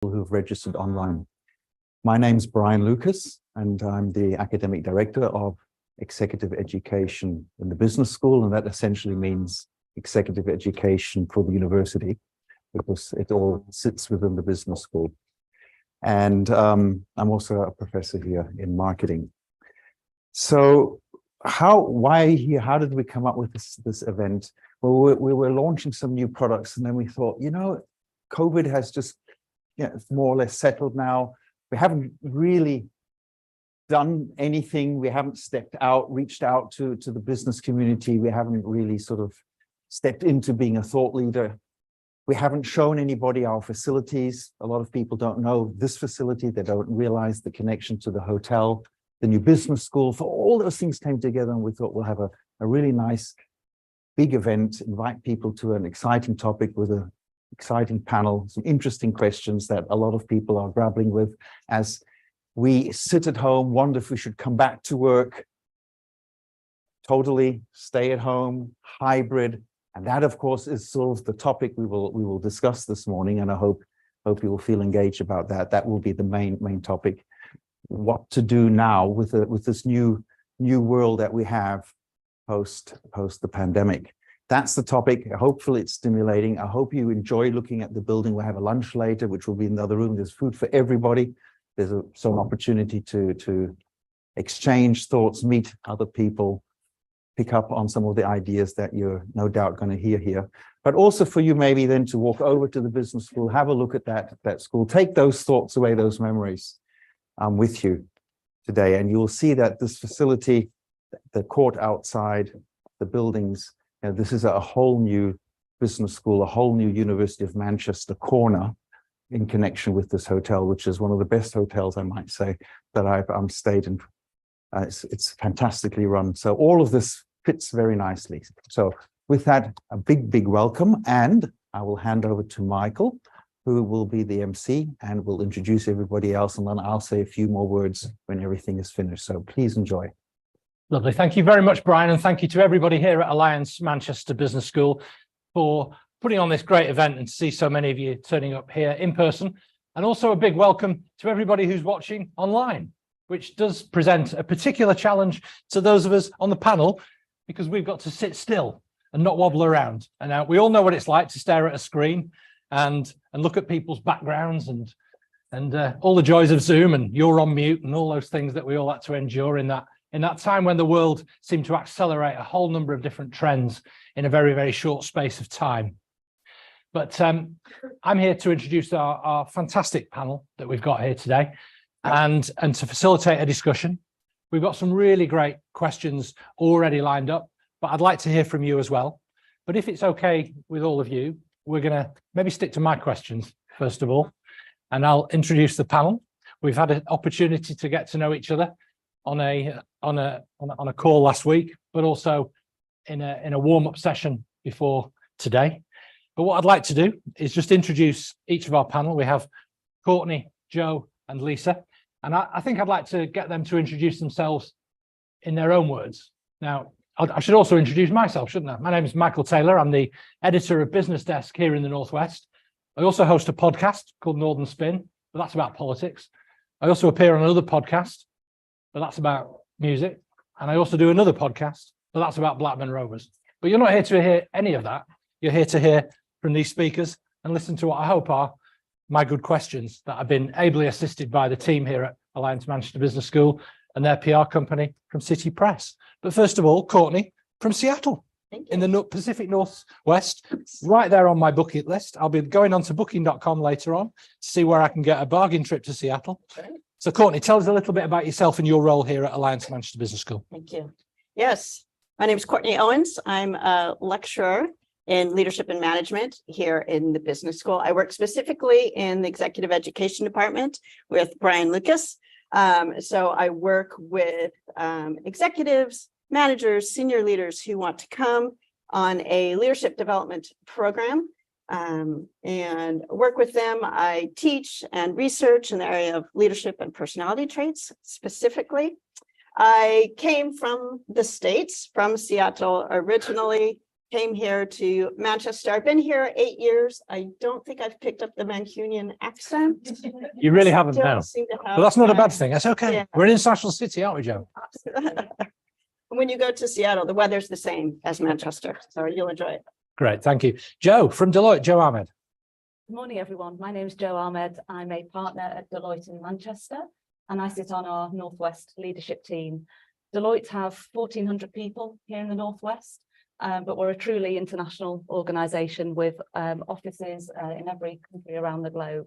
who've registered online. My name's Bryan Lukas, and I'm the Academic Director of Executive Education in the Business School, and that essentially means executive education for the university, because it all sits within the Business School. And I'm also a professor here in marketing. So why here? How did we come up with this event? Well, we were launching some new products, and then we thought, COVID has just more or less settled now. We haven't really done anything. We haven't reached out to the business community. We haven't really sort of stepped into being a thought leader. We haven't shown anybody our facilities. A lot of people don't know this facility. They don't realize the connection to the hotel, the new business school. For all those things came together, and we thought we'll have a really nice big event, invite people to an exciting topic with an exciting panel, some interesting questions that a lot of people are grappling with as we sit at home, wonder if we should come back to work, totally stay at home, hybrid. And that, of course, is sort of the topic we will discuss this morning. And I hope you will feel engaged about that. That will be the main topic. What to do now with this new world that we have post the pandemic. That's the topic. Hopefully it's stimulating. I hope you enjoy looking at the building. We'll have a lunch later, which will be in the other room. There's food for everybody. There's some opportunity to exchange thoughts, meet other people, pick up on some of the ideas that you're no doubt going to hear here. But also for you maybe then to walk over to the business school, have a look at that school, take those thoughts away, those memories with you today. And you'll see that this facility, the court outside, the buildings, this is a whole new business school, a whole new University of Manchester corner in connection with this hotel, which is one of the best hotels, I might say, that I've stayed in. It's fantastically run. So all of this fits very nicely. So with that, a big welcome. And I will hand over to Michael, who will be the MC and will introduce everybody else. And then I'll say a few more words when everything is finished. So please enjoy. Lovely. Thank you very much, Bryan. And thank you to everybody here at Alliance Manchester Business School for putting on this great event and to see so many of you turning up here in person. And also a big welcome to everybody who's watching online, which does present a particular challenge to those of us on the panel, because we've got to sit still and not wobble around. And we all know what it's like to stare at a screen and look at people's backgrounds and all the joys of Zoom, and you're on mute and all those things that we all had to endure in that time when the world seemed to accelerate a whole number of different trends in a very, very short space of time. But I'm here to introduce our fantastic panel that we've got here today and to facilitate a discussion. We've got some really great questions already lined up, but I'd like to hear from you as well. But if it's okay with all of you, we're going to maybe stick to my questions first of all, and I'll introduce the panel. We've had an opportunity to get to know each other on a call last week, but also in a warm-up session before today. But what I'd like to do is just introduce each of our panel. We have Courtney, Joe, and Lisa, and I think I'd like to get them to introduce themselves in their own words. Now, I should also introduce myself, shouldn't I? My name is Michael Taylor. I'm the editor of Business Desk here in the Northwest. I also host a podcast called Northern Spin, but that's about politics. I also appear on another podcast, but that's about music. And I also do another podcast, but that's about Blackburn Rovers. But you're not here to hear any of that. You're here to hear from these speakers and listen to what I hope are my good questions that I've been ably assisted by the team here at Alliance Manchester Business School and their PR company from City Press. But first of all, Courtney from Seattle in the Pacific Northwest, right there on my bucket list. I'll be going on to booking.com later on to see where I can get a bargain trip to Seattle. Okay. So Courtney, tell us a little bit about yourself and your role here at Alliance Manchester Business School. Thank you. Yes, my name is Courtney Owens. I'm a lecturer in leadership and management here in the business school. I work specifically in the executive education department with Bryan Lukas. So I work with executives, managers, senior leaders who want to come on a leadership development program and work with them. I teach and research in the area of leadership and personality traits specifically. I came from the States, from Seattle originally, came here to Manchester. I've been here 8 years. I don't think I've picked up the Mancunian accent. You really haven't Still now. seem to have But that's not a bad that. thing. That's okay. Yeah. We're an international city, aren't we, Joe? When you go to Seattle, the weather's the same as Manchester, so you'll enjoy it. Great, thank you. Joe from Deloitte, Joe Ahmed. Good morning, everyone. My name is Jo Ahmed. I'm a partner at Deloitte in Manchester, and I sit on our Northwest leadership team. Deloitte have 1,400 people here in the Northwest, but we're a truly international organisation with offices in every country around the globe.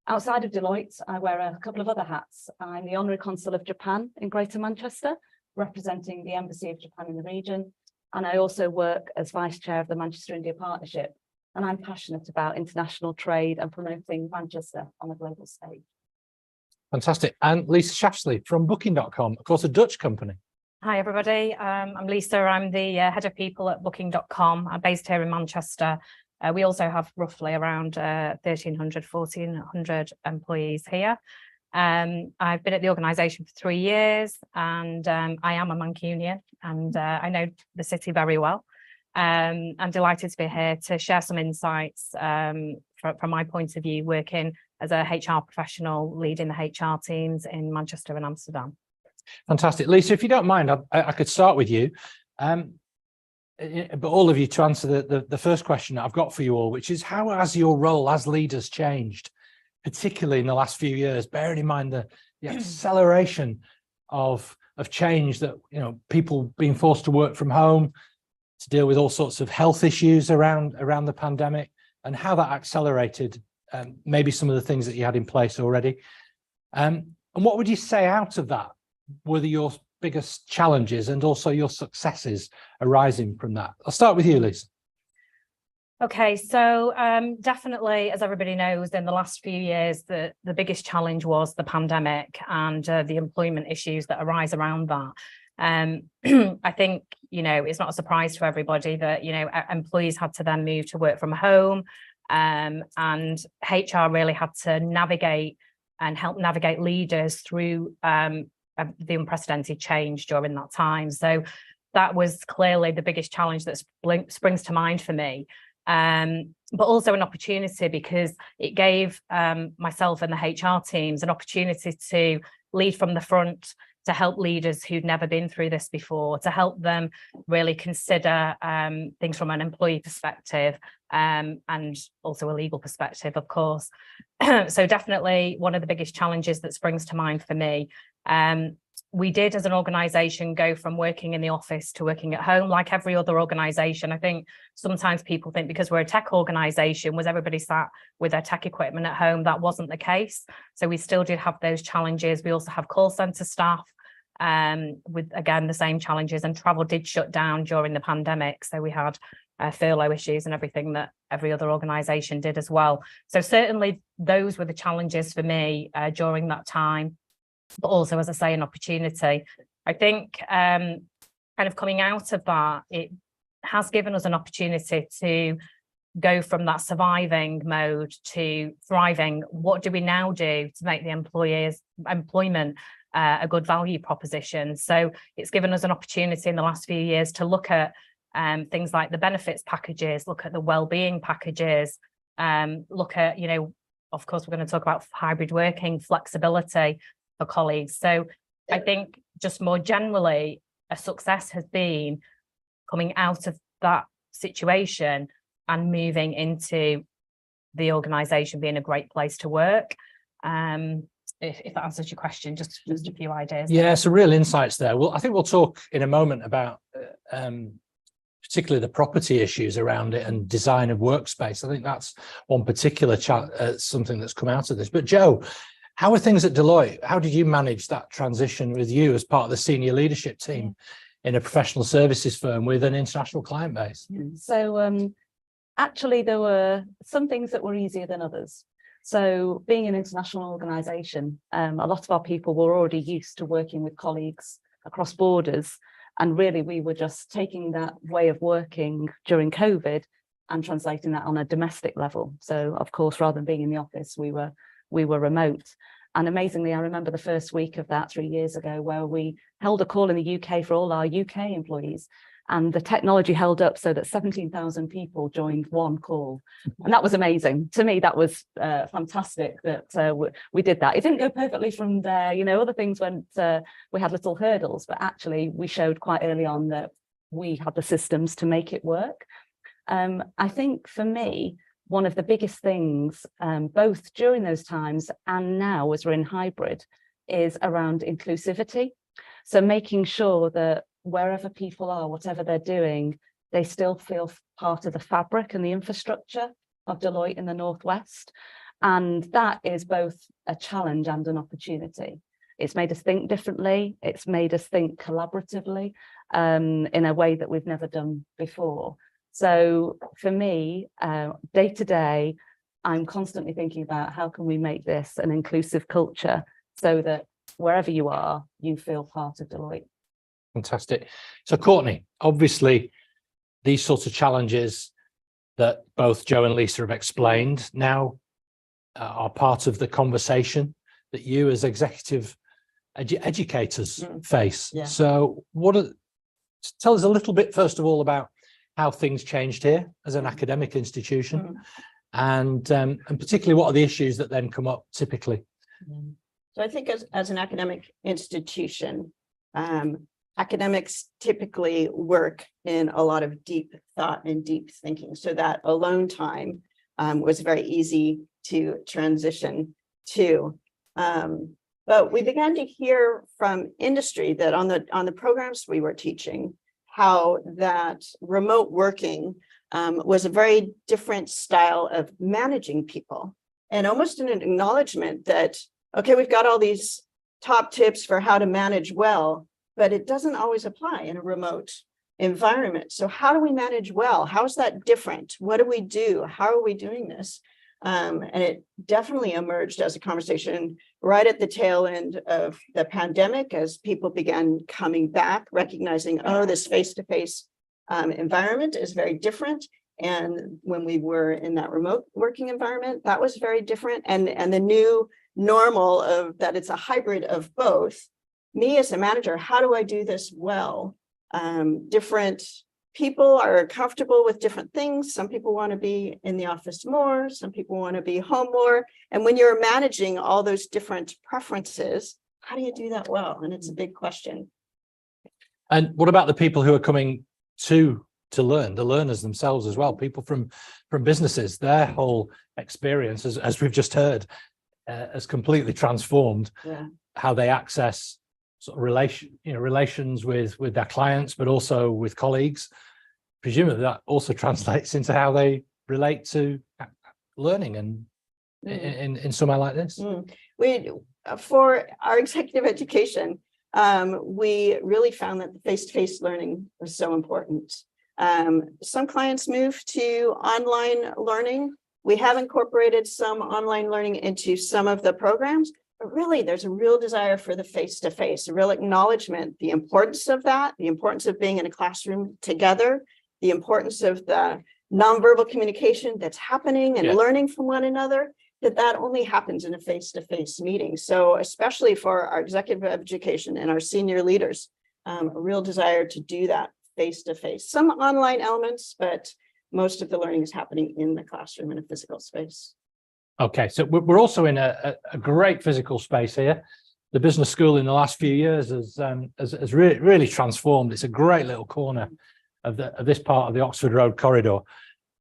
Outside of Deloitte, I wear a couple of other hats. I'm the Honorary Consul of Japan in Greater Manchester, representing the Embassy of Japan in the region, and I also work as Vice Chair of the Manchester India Partnership. And I'm passionate about international trade and promoting Manchester on a global stage. Fantastic. And Lisa Shaftesley from Booking.com, of course, a Dutch company. Hi, everybody. I'm Lisa. I'm the head of people at Booking.com. I'm based here in Manchester. We also have roughly around 1,400 employees here. I've been at the organisation for 3 years, and I am a Mancunian, and I know the city very well. I'm delighted to be here to share some insights from my point of view, working as a HR professional, leading the HR teams in Manchester and Amsterdam. Fantastic. Lisa, if you don't mind, I could start with you. But all of you to answer the first question that I've got for you all, which is how has your role as leaders changed, particularly in the last few years, bearing in mind the acceleration of change that, you know, people being forced to work from home, to deal with all sorts of health issues around the pandemic, and how that accelerated maybe some of the things that you had in place already. And what would you say out of that were your biggest challenges and also your successes arising from that? I'll start with you, Lisa. Okay, so definitely, as everybody knows, in the last few years, the biggest challenge was the pandemic and the employment issues that arise around that. I think, you know, it's not a surprise to everybody that, you know, employees had to then move to work from home, and HR really had to navigate and help navigate leaders through the unprecedented change during that time. So that was clearly the biggest challenge that springs to mind for me. But also an opportunity, because it gave myself and the HR teams an opportunity to lead from the front, to help leaders who'd never been through this before, to help them really consider things from an employee perspective, and also a legal perspective, of course. So definitely one of the biggest challenges that springs to mind for me. We did, as an organisation, go from working in the office to working at home, like every other organisation. I think sometimes people think because we're a tech organisation, was everybody sat with their tech equipment at home? That wasn't the case. So we still did have those challenges. We also have call centre staff with, again, the same challenges, and travel did shut down during the pandemic. So we had furlough issues and everything that every other organisation did as well. So certainly those were the challenges for me during that time. But also, as I say, an opportunity. I think kind of coming out of that, it has given us an opportunity to go from that surviving mode to thriving. What do we now do to make the employment a good value proposition? So it's given us an opportunity in the last few years to look at things like the benefits packages, look at the well-being packages, look at, you know, of course, we're going to talk about hybrid working, flexibility for colleagues. So I think just more generally, a success has been coming out of that situation and moving into the organisation being a great place to work. If that answers your question, just a few ideas. Yeah, some real insights there. Well, I think we'll talk in a moment about particularly the property issues around it and design of workspace. I think that's one particular something that's come out of this. But Joe, how are things at Deloitte? How did you manage that transition with you as part of the senior leadership team in a professional services firm with an international client base? So actually, there were some things that were easier than others. So being an international organisation, a lot of our people were already used to working with colleagues across borders. And really, we were just taking that way of working during COVID and translating that on a domestic level. So, of course, rather than being in the office, we were remote. And amazingly, I remember the first week of that 3 years ago, where we held a call in the UK for all our UK employees. And the technology held up so that 17,000 people joined one call. And that was amazing. To me, that was fantastic that we did that. It didn't go perfectly from there. You know, other things went, we had little hurdles, but actually we showed quite early on that we had the systems to make it work. I think for me, one of the biggest things, both during those times and now as we're in hybrid, is around inclusivity. So making sure that wherever people are, whatever they're doing, they still feel part of the fabric and the infrastructure of Deloitte in the Northwest. And that is both a challenge and an opportunity. It's made us think differently. It's made us think collaboratively in a way that we've never done before. So for me, day to day, I'm constantly thinking about how can we make this an inclusive culture so that wherever you are, you feel part of Deloitte. Fantastic. So Courtney, obviously these sorts of challenges that both Joe and Lisa have explained now are part of the conversation that you as executive educators face. Yeah. So tell us a little bit, first of all, about how things changed here as an academic institution, and particularly what are the issues that then come up typically? So I think as an academic institution, academics typically work in a lot of deep thought and deep thinking. So that alone time was very easy to transition to. But we began to hear from industry that on the programs we were teaching, how that remote working was a very different style of managing people, and almost an acknowledgement that, okay, we've got all these top tips for how to manage well, but it doesn't always apply in a remote environment. So how do we manage well? How is that different? What do we do? How are we doing this? And it definitely emerged as a conversation right at the tail end of the pandemic, as people began coming back, recognizing, oh, this face-to-face environment is very different. And when we were in that remote working environment, that was very different. And the new normal of that, it's a hybrid of both. Me as a manager, how do I do this well? Different people are comfortable with different things. Some people want to be in the office more. Some people want to be home more. And when you're managing all those different preferences, how do you do that well? And it's a big question. And what about the people who are coming to learn, the learners themselves as well, people from businesses? Their whole experience, as we've just heard, has completely transformed how they access sort of relations with their clients, but also with colleagues. Presumably that also translates into how they relate to learning and in somewhere like this. We, for our executive education, we really found that the face-to-face learning was so important. Some clients moved to online learning. We have incorporated some online learning into some of the programs. But really, there's a real desire for the face-to-face, a real acknowledgement, the importance of that, the importance of being in a classroom together, the importance of the nonverbal communication that's happening and learning from one another, that only happens in a face-to-face meeting. So especially for our executive education and our senior leaders, a real desire to do that face-to-face. Some online elements, but most of the learning is happening in the classroom in a physical space. Okay, so we're also in a great physical space here. The business school in the last few years has really transformed. It's a great little corner of this part of the Oxford Road corridor.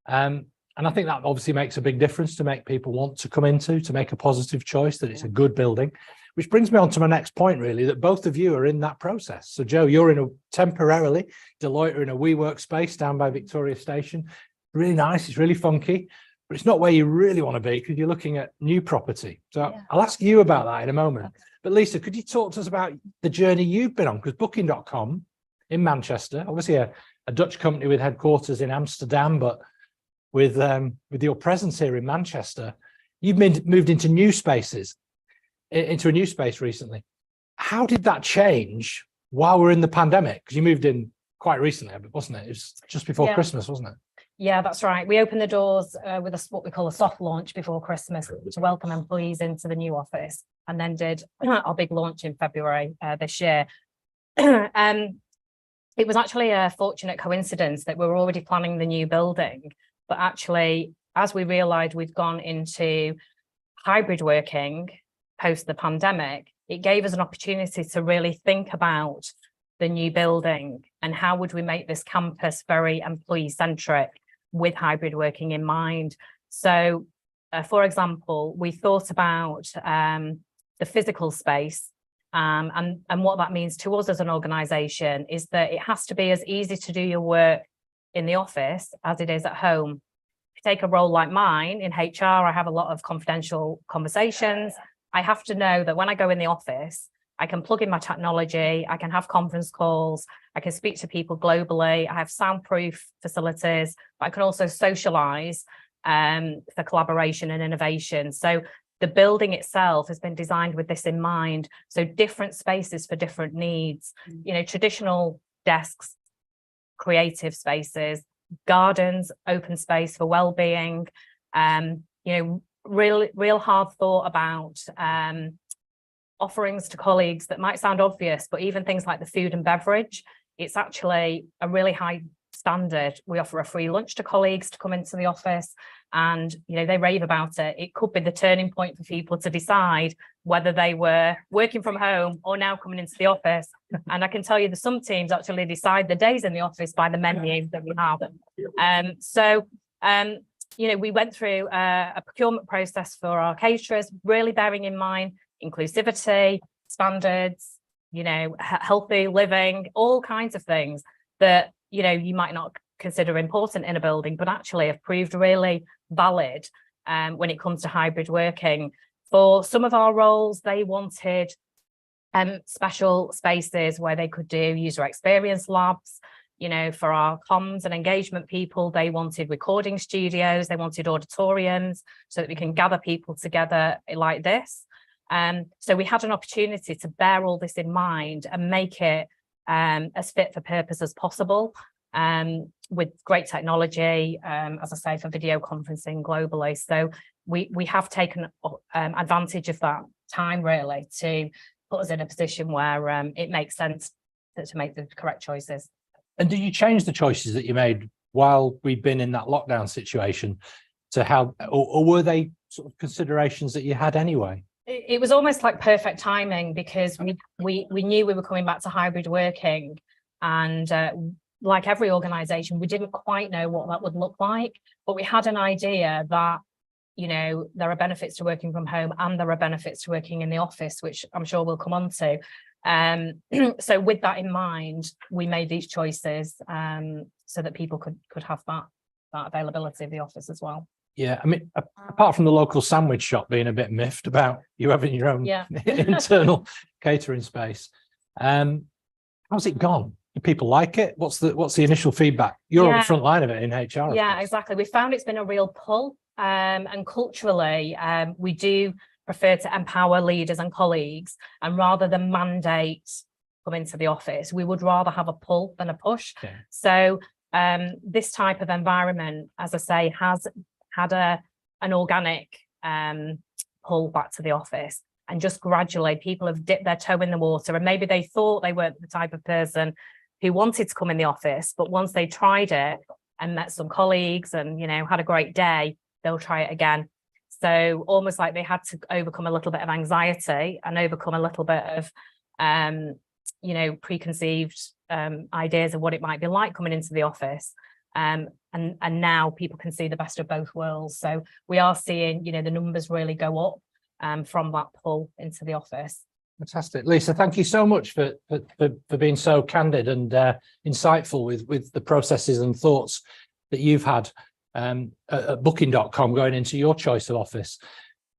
And I think that obviously makes a big difference to make people want to come into, to make a positive choice, that it's a good building. Which brings me on to my next point, really, that both of you are in that process. So Joe, you're in a temporarily, Deloitte are in a WeWork space down by Victoria Station. Really nice, it's really funky. But it's not where you really want to be because you're looking at new property. So I'll ask you about that in a moment. Okay. But Lisa, could you talk to us about the journey you've been on? Because Booking.com in Manchester, obviously a Dutch company with headquarters in Amsterdam, but with your presence here in Manchester, you've moved into new spaces, into a new space recently. How did that change while we're in the pandemic? Because you moved in quite recently, wasn't it? It was just before Christmas, wasn't it? Yeah, that's right. We opened the doors with what we call a soft launch before Christmas to welcome employees into the new office, and then did our big launch in February this year. it was actually a fortunate coincidence that we were already planning the new building, but actually, as we realised we'd gone into hybrid working post the pandemic, it gave us an opportunity to really think about the new building and how would we make this campus very employee-centric with hybrid working in mind. So, for example, we thought about the physical space, and what that means to us as an organisation is that it has to be as easy to do your work in the office as it is at home. If you take a role like mine in HR, I have a lot of confidential conversations. I have to know that when I go in the office, I can plug in my technology, I can have conference calls, I can speak to people globally, I have soundproof facilities, but I can also socialise for collaboration and innovation. So the building itself has been designed with this in mind. So different spaces for different needs, you know, traditional desks, creative spaces, gardens, open space for well-being, you know, real hard thought about offerings to colleagues that might sound obvious, but even things like the food and beverage, it's actually a really high standard. We offer a free lunch to colleagues to come into the office, and you know, they rave about it. It could be the turning point for people to decide whether they were working from home or now coming into the office. And I can tell you that some teams actually decide the days in the office by the menu that we have. You know, we went through a procurement process for our caterers, really bearing in mind inclusivity, standards, you know, healthy living, all kinds of things that, you know, you might not consider important in a building, but actually have proved really valid when it comes to hybrid working. For some of our roles, they wanted special spaces where they could do user experience labs. You know, for our comms and engagement people, they wanted recording studios, they wanted auditoriums so that we can gather people together like this. So we had an opportunity to bear all this in mind and make it as fit for purpose as possible, with great technology, as I say, for video conferencing globally. So we have taken advantage of that time really to put us in a position where it makes sense to make the correct choices. And did you change the choices that you made while we'd been in that lockdown situation to how, or were they sort of considerations that you had anyway? It was almost like perfect timing because we knew we were coming back to hybrid working, and like every organisation, we didn't quite know what that would look like, but we had an idea that, you know, there are benefits to working from home and there are benefits to working in the office, which I'm sure we'll come on to. So with that in mind, we made these choices so that people could have that availability of the office as well. Yeah, I mean, apart from the local sandwich shop being a bit miffed about you having your own internal catering space, how's it gone? Do people like it? What's the initial feedback? You're on the front line of it in HR. Yeah, exactly. We found it's been a real pull, and culturally, we do prefer to empower leaders and colleagues, and rather than mandate come into the office, we would rather have a pull than a push. Yeah. So this type of environment, as I say, has had an organic pull back to the office, and just gradually people have dipped their toe in the water, and maybe they thought they weren't the type of person who wanted to come in the office, but once they tried it and met some colleagues and, you know, had a great day, they'll try it again. So almost like they had to overcome a little bit of anxiety and overcome a little bit of you know, preconceived ideas of what it might be like coming into the office. And now people can see the best of both worlds. So we are seeing, you know, the numbers really go up from that pull into the office. Fantastic. Lisa, thank you so much for being so candid and insightful with the processes and thoughts that you've had at booking.com going into your choice of office.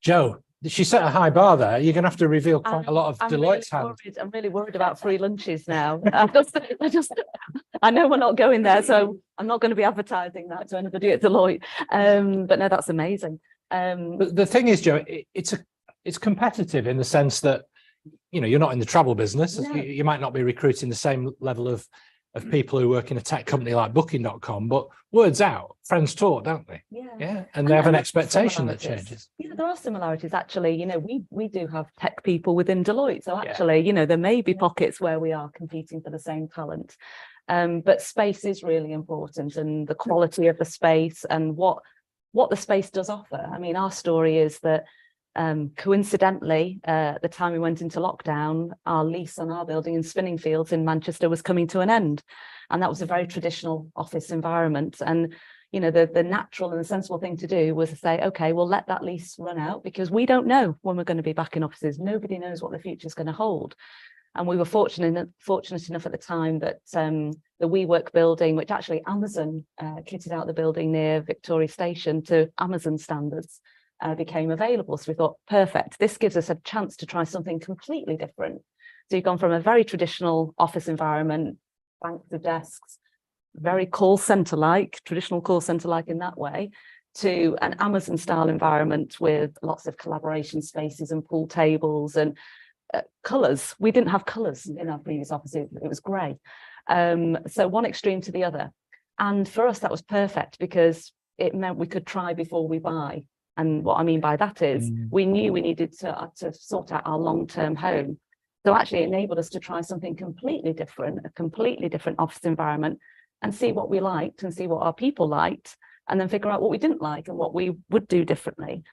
Joe, she set a high bar there. You're going to have to reveal quite a lot of Deloitte's hand. I'm really worried about free lunches now. I know we're not going there, so I'm not going to be advertising that to anybody at Deloitte. But no, that's amazing. But the thing is, Joe, it's competitive in the sense that, you know, you're not in the travel business. No. You might not be recruiting the same level of people who work in a tech company like booking.com, but words out, friends talk, don't they? Yeah. And they have an expectation that changes. Yeah, there are similarities actually. You know, we do have tech people within Deloitte. So actually, you know, there may be pockets where we are competing for the same talent. But space is really important, and the quality of the space and what the space does offer. I mean, our story is that coincidentally, at the time we went into lockdown, our lease on our building in Spinningfields in Manchester was coming to an end. And that was a very traditional office environment. And, you know, the natural and the sensible thing to do was to say, OK, we'll let that lease run out, because we don't know when we're going to be back in offices. Nobody knows what the future is going to hold. And we were fortunate enough at the time that the WeWork building, which actually Amazon kitted out the building near Victoria Station to Amazon standards, became available. So we thought, perfect, this gives us a chance to try something completely different. So you've gone from a very traditional office environment, banks of desks, very call center-like, traditional call center-like in that way, to an Amazon style environment with lots of collaboration spaces and pool tables and colours. We didn't have colours in our previous offices, it was grey. So one extreme to the other. And for us, that was perfect, because it meant we could try before we buy. And what I mean by that is we knew we needed to sort out our long-term home. So actually it enabled us to try something completely different, a completely different office environment, and see what we liked and see what our people liked, and then figure out what we didn't like and what we would do differently.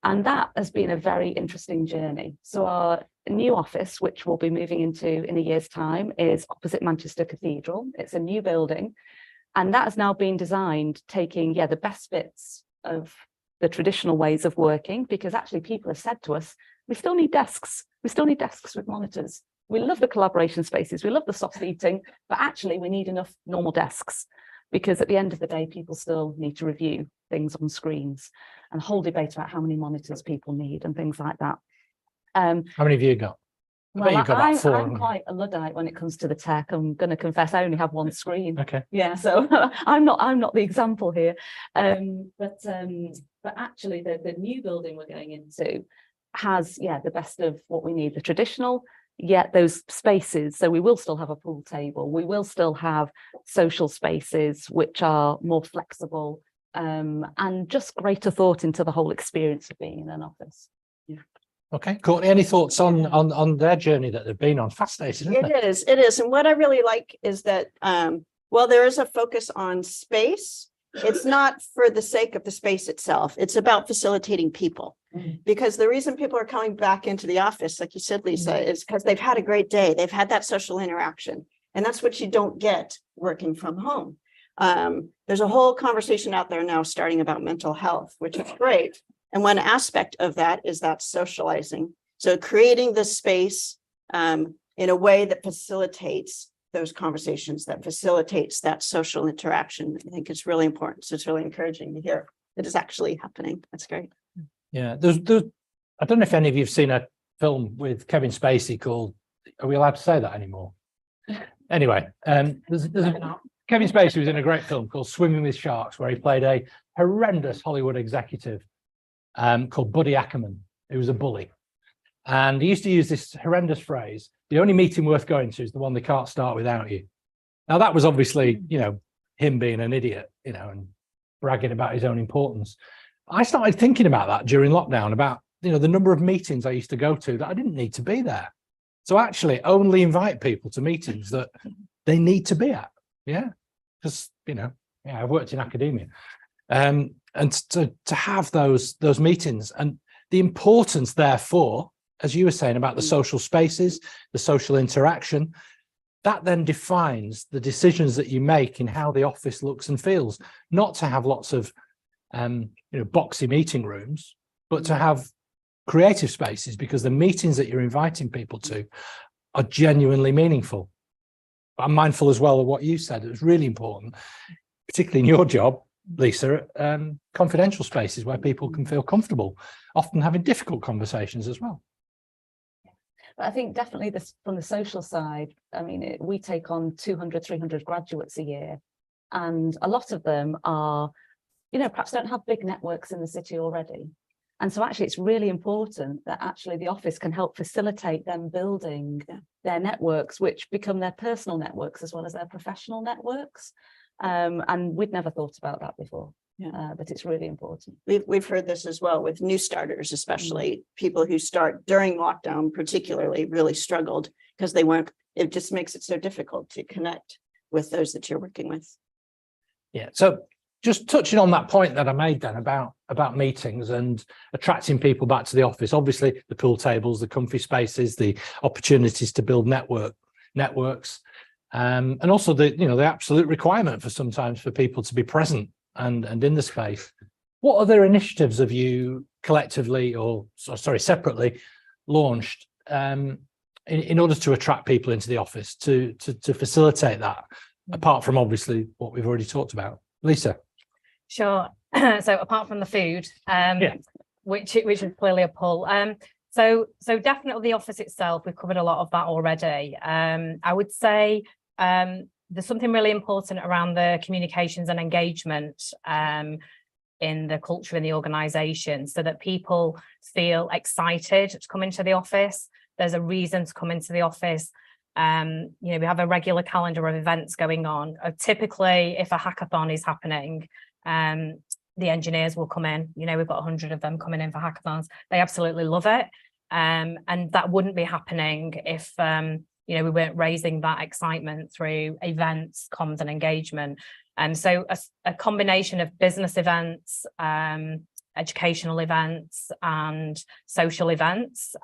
And that has been a very interesting journey. So our new office, which we'll be moving into in a year's time, is opposite Manchester Cathedral. It's a new building. And that has now been designed taking, the best bits of the traditional ways of working, because actually people have said to us, we still need desks. We still need desks with monitors. We love the collaboration spaces. We love the soft seating, but actually we need enough normal desks, because at the end of the day, people still need to review things on screens, and whole debate about how many monitors people need and things like that. How many have you got? Well, I'm quite a Luddite when it comes to the tech. I'm going to confess, I only have one screen. Okay. Yeah, so I'm not the example here. But actually, the new building we're going into has the best of what we need. The traditional, yet those spaces. So we will still have a pool table. We will still have social spaces which are more flexible, and just greater thought into the whole experience of being in an office. Yeah. Okay, Courtney, any thoughts on their journey that they've been on? Fascinating, isn't it? It is. And what I really like is that, there is a focus on space. It's not for the sake of the space itself. It's about facilitating people. Because the reason people are coming back into the office, like you said, Lisa, is because they've had a great day. They've had that social interaction. And that's what you don't get working from home. There's a whole conversation out there now starting about mental health, which is great. And one aspect of that is that socializing. So creating the space in a way that facilitates those conversations, that facilitates that social interaction. I think it's really important. So it's really encouraging to hear that it's actually happening. That's great. Yeah, there's I don't know if any of you have seen a film with Kevin Spacey called, are we allowed to say that anymore? Anyway, Kevin Spacey was in a great film called Swimming with Sharks, where he played a horrendous Hollywood executive called Buddy Ackerman, who was a bully. And he used to use this horrendous phrase, the only meeting worth going to is the one they can't start without you. Now, that was obviously, him being an idiot, and bragging about his own importance. I started thinking about that during lockdown, about, the number of meetings I used to go to that I didn't need to be there. So actually only invite people to meetings that they need to be at. Yeah. Because, I've worked in academia. And to have those meetings, and the importance, therefore, as you were saying about the social spaces, the social interaction, that then defines the decisions that you make in how the office looks and feels. Not to have lots of boxy meeting rooms, but to have creative spaces, because the meetings that you're inviting people to are genuinely meaningful. But I'm mindful as well of what you said. It was really important, particularly in your job, Lisa, confidential spaces where people can feel comfortable, often having difficult conversations as well. But I think definitely this, from the social side, I mean, we take on 200, 300 graduates a year, and a lot of them are, perhaps don't have big networks in the city already. And so actually it's really important that actually the office can help facilitate them building their networks, which become their personal networks as well as their professional networks. And we'd never thought about that before. But it's really important. We've heard this as well with new starters, especially people who start during lockdown, particularly really struggled because it just makes it so difficult to connect with those that you're working with. Yeah. So just touching on that point that I made then about meetings and attracting people back to the office, obviously the pool tables, the comfy spaces, the opportunities to build networks, and also the absolute requirement for sometimes for people to be present and in the space. What other initiatives have you collectively or separately launched in order to attract people into the office to facilitate that, apart from obviously what we've already talked about? Lisa. Sure. So apart from the food, which is clearly a pull. So definitely the office itself, we've covered a lot of that already. I would say there's something really important around the communications and engagement in the culture in the organisation, so that people feel excited to come into the office. There's a reason to come into the office. We have a regular calendar of events going on. Typically, if a hackathon is happening, the engineers will come in. We've got 100 of them coming in for hackathons. They absolutely love it. And that wouldn't be happening if we weren't raising that excitement through events, comms and engagement. So a combination of business events, educational events and social events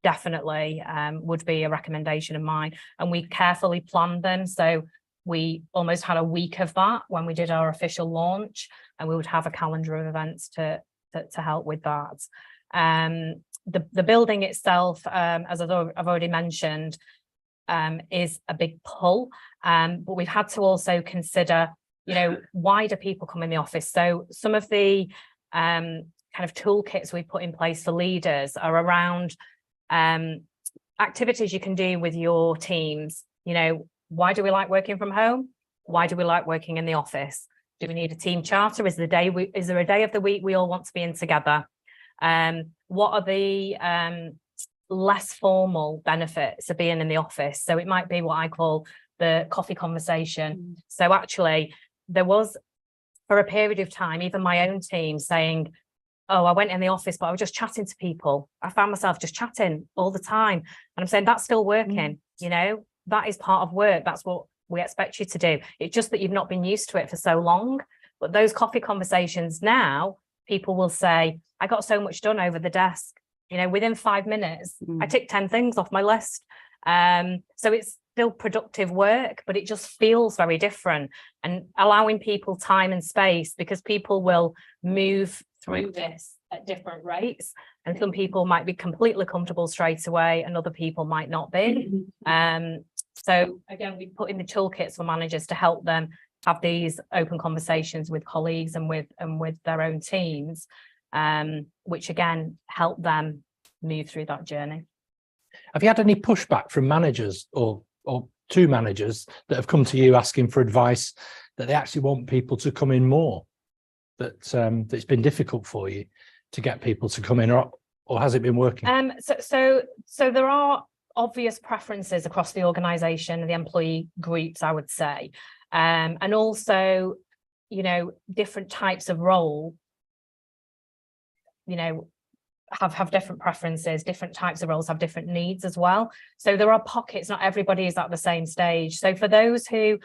definitely would be a recommendation of mine. And we carefully planned them. So we almost had a week of that when we did our official launch, and we would have a calendar of events to help with that. The building itself, as I've already mentioned, is a big pull, but we've had to also consider, why do people come in the office? So some of the kind of toolkits we put in place for leaders are around activities you can do with your teams. Why do we like working from home? Why do we like working in the office? Do we need a team charter? Is there a day of the week we all want to be in together? What are the less formal benefits of being in the office? So it might be what I call the coffee conversation. So actually, there was, for a period of time, even my own team saying, oh, I went in the office, but I was just chatting to people. I found myself just chatting all the time. And I'm saying that's still working, that is part of work. That's what we expect you to do. It's just that you've not been used to it for so long. But those coffee conversations now, people will say, I got so much done over the desk. Within 5 minutes, I ticked 10 things off my list. So it's still productive work, but it just feels very different, and allowing people time and space, because people will move through this at different rates. And some people might be completely comfortable straight away and other people might not be. So again, we put in the toolkits for managers to help them have these open conversations with colleagues and with their own teams, which again help them move through that journey. Have you had any pushback from managers or to managers that have come to you asking for advice, that they actually want people to come in more, that it's been difficult for you to get people to come in, or has it been working? So there are obvious preferences across the organisation and the employee groups, I would say, and also different types of role have different preferences. Different types of roles have different needs as well. So there are pockets, not everybody is at the same stage. So for those who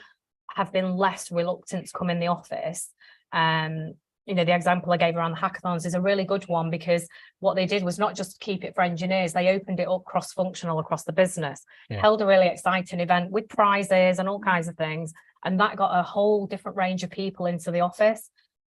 have been less reluctant to come in the office, the example I gave around the hackathons is a really good one, because what they did was not just keep it for engineers, they opened it up cross-functional across the business, held a really exciting event with prizes and all kinds of things. And that got a whole different range of people into the office.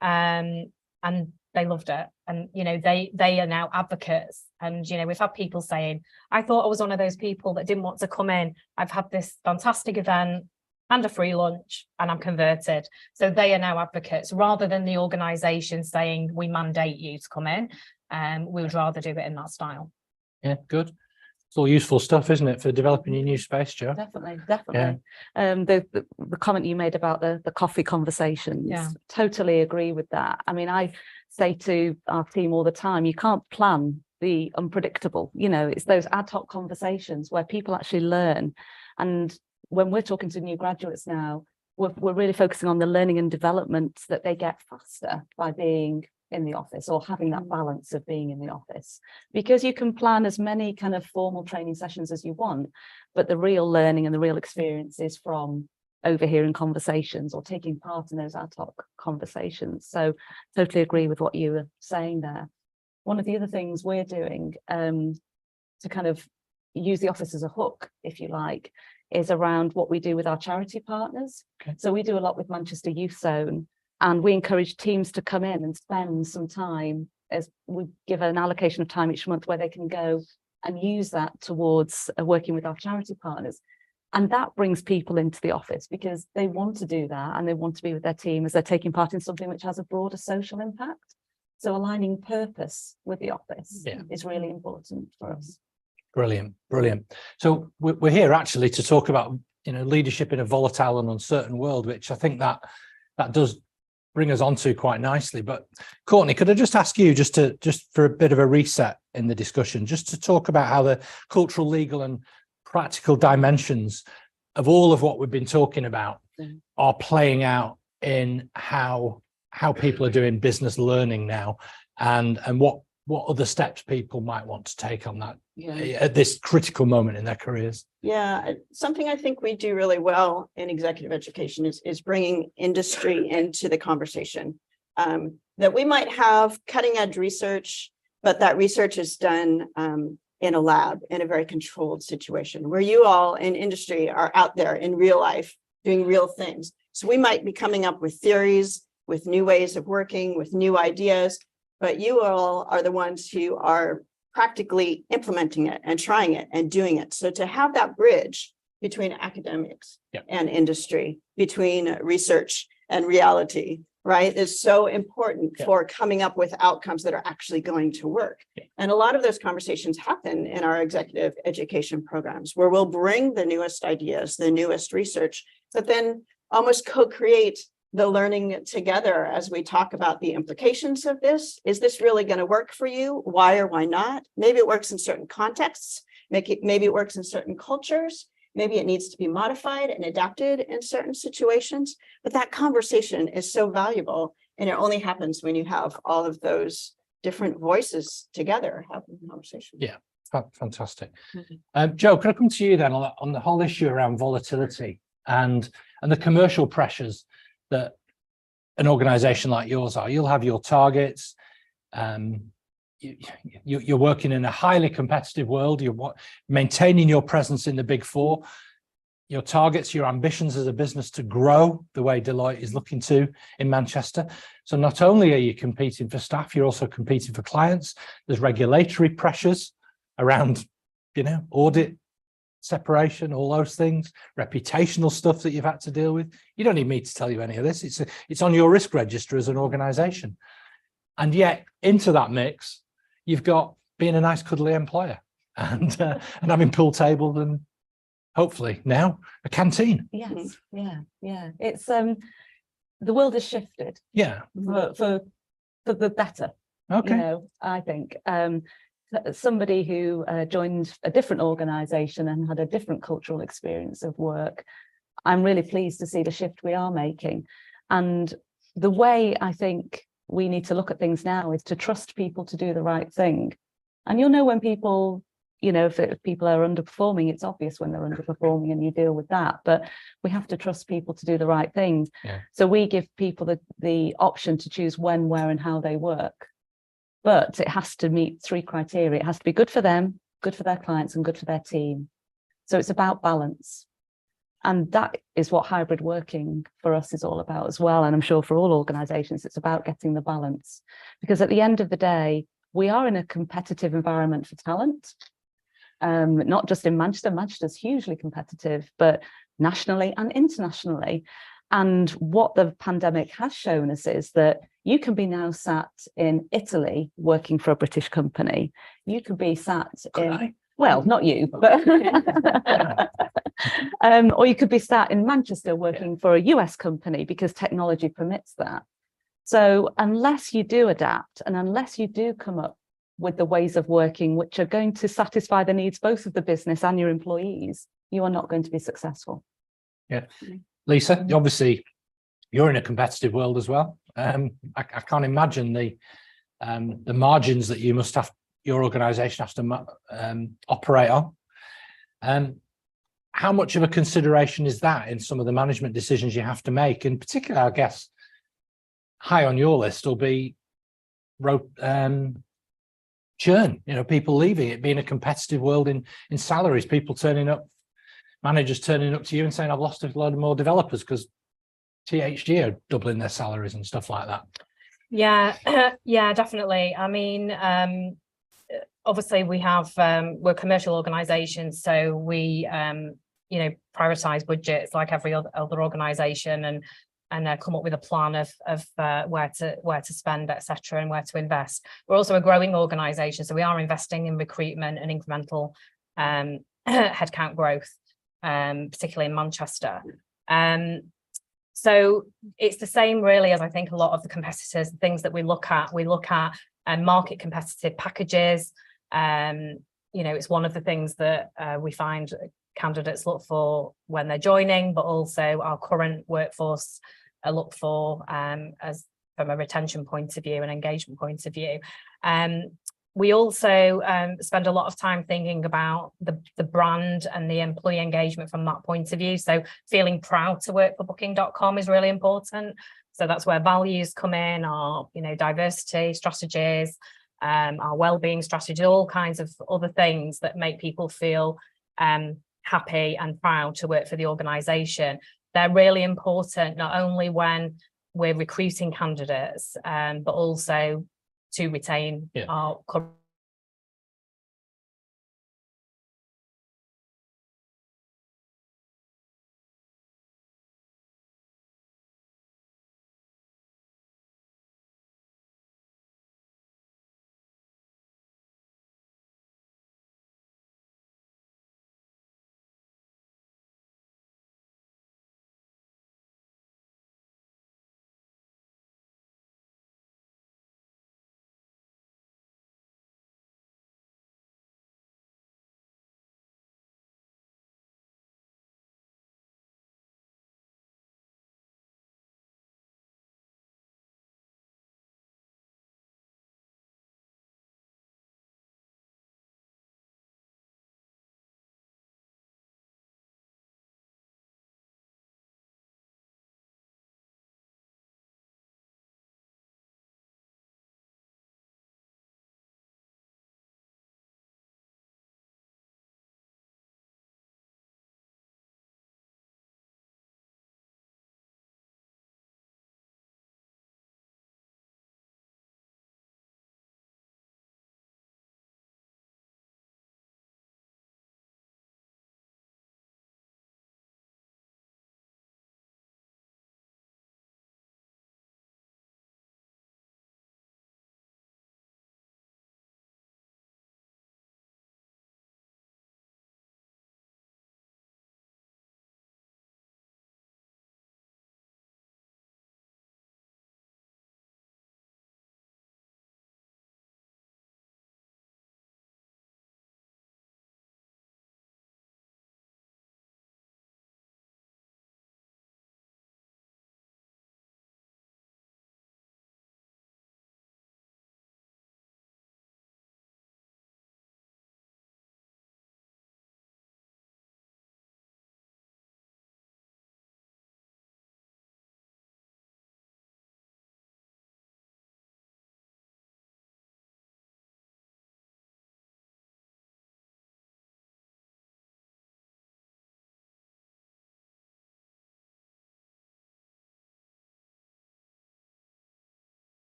And they loved it. And, they are now advocates. And, we've had people saying, I thought I was one of those people that didn't want to come in. I've had this fantastic event and a free lunch and I'm converted. So they are now advocates, rather than the organisation saying we mandate you to come in. We would rather do it in that style. Yeah, good. It's all useful stuff, isn't it, for developing your new space, Jo? Definitely. The comment you made about the coffee conversations, totally agree with that. I mean, I say to our team all the time, you can't plan the unpredictable. It's those ad hoc conversations where people actually learn. And when we're talking to new graduates now, we're really focusing on the learning and development that they get faster by being in the office, or having that balance of being in the office, because you can plan as many kind of formal training sessions as you want, but the real learning and the real experience is from overhearing conversations or taking part in those ad hoc conversations. So totally agree with what you were saying there. One of the other things we're doing to kind of use the office as a hook, if you like, is around what we do with our charity partners. Okay. So we do a lot with Manchester Youth Zone, and we encourage teams to come in and spend some time, as we give an allocation of time each month where they can go and use that towards working with our charity partners. And that brings people into the office because they want to do that and they want to be with their team as they're taking part in something which has a broader social impact. So aligning purpose with the office is really important for us. Brilliant, brilliant. So we're here actually to talk about, leadership in a volatile and uncertain world, which I think that does bring us onto quite nicely. But Courtney, could I just ask you just for a bit of a reset in the discussion, just to talk about how the cultural, legal and practical dimensions of all of what we've been talking about are playing out in how people are doing business learning now, and what other steps people might want to take on that at this critical moment in their careers. Yeah, something I think we do really well in executive education is bringing industry into the conversation. That we might have cutting edge research, but that research is done in a lab in a very controlled situation where you all in industry are out there in real life doing real things. So we might be coming up with theories, with new ways of working, with new ideas, but you all are the ones who are practically implementing it and trying it and doing it. So to have that bridge between academics and industry, between research and reality, right, is so important for coming up with outcomes that are actually going to work. And a lot of those conversations happen in our executive education programs, where we'll bring the newest ideas, the newest research, but then almost co-create the learning together as we talk about the implications of this. Is this really going to work for you? Why or why not? Maybe it works in certain contexts. Maybe it works in certain cultures. Maybe it needs to be modified and adapted in certain situations. But that conversation is so valuable. And it only happens when you have all of those different voices together having a conversation. Yeah, fantastic. Joe, can I come to you then on the whole issue around volatility and the commercial pressures that an organization like yours are? You'll have your targets. You're working in a highly competitive world. You're maintaining your presence in the big four. Your targets, your ambitions as a business to grow the way Deloitte is looking to in Manchester. So not only are you competing for staff, you're also competing for clients. There's regulatory pressures around, audit, separation, all those things, reputational stuff that you've had to deal with. You don't need me to tell you any of this. It's on your risk register as an organization. And yet into that mix, you've got being a nice cuddly employer and having pool tables and hopefully now a canteen. Yes, yeah. It's the world has shifted. Yeah. For the better. Okay. I think somebody who joined a different organization and had a different cultural experience of work, I'm really pleased to see the shift we are making. And the way I think we need to look at things now is to trust people to do the right thing. And you'll know when people, if people are underperforming, it's obvious when they're underperforming and you deal with that. But we have to trust people to do the right thing. Yeah. So we give people the option to choose when, where, and how they work. But it has to meet 3 criteria. It has to be good for them, good for their clients, and good for their team. So it's about balance. And that is what hybrid working for us is all about as well. And I'm sure for all organizations, it's about getting the balance. Because at the end of the day, we are in a competitive environment for talent, not just in Manchester. Manchester's hugely competitive, but nationally and internationally. And what the pandemic has shown us is that you can be now sat in Italy working for a British company. You could be sat well, not you, but or you could be sat in Manchester working for a US company because technology permits that. So unless you do adapt and unless you do come up with the ways of working which are going to satisfy the needs both of the business and your employees, you are not going to be successful. Yeah. Lisa, obviously you're in a competitive world as well. I can't imagine the margins that you must have, your organization has to operate on. how much of a consideration is that in some of the management decisions you have to make? In particular, I guess, high on your list will be churn, people leaving, it being a competitive world in salaries, people turning up, managers turning up to you and saying, I've lost a load of more developers because THG are doubling their salaries and stuff like that. Yeah, yeah, definitely. I mean, obviously we have, we're commercial organizations, so we, prioritize budgets like every other organization and come up with a plan of where to spend, etc., and where to invest. We're also a growing organization, so we are investing in recruitment and incremental headcount growth, particularly in Manchester. So it's the same really as I think a lot of the competitors, the things that we look at market competitive packages. It's one of the things that we find candidates look for when they're joining, but also our current workforce look for as from a retention point of view and engagement point of view. We also spend a lot of time thinking about the brand and the employee engagement from that point of view. So feeling proud to work for Booking.com is really important. So that's where values come in, our diversity strategies, our well-being strategy, all kinds of other things that make people feel happy and proud to work for the organisation. They're really important, not only when we're recruiting candidates, but also to retain our current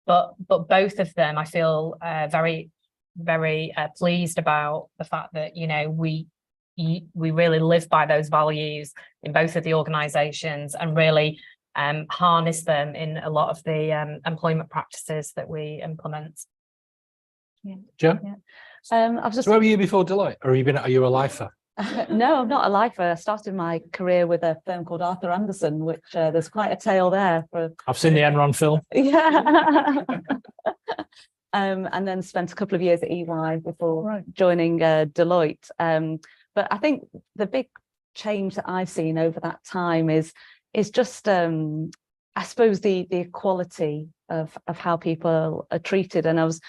But both of them, I feel very, very pleased about the fact that, you know, we really live by those values in both of the organisations and really harness them in a lot of the employment practices that we implement. Yeah. Joe? Yeah. I was just. So where were you before Deloitte, or are you a lifer? No, I'm not a lifer. I started my career with a firm called Arthur Andersen, which there's quite a tale there. I've seen the Enron film. Yeah. And then spent a couple of years at EY before joining Deloitte. But I think the big change that I've seen over that time is just, I suppose, the equality of how people are treated. And I was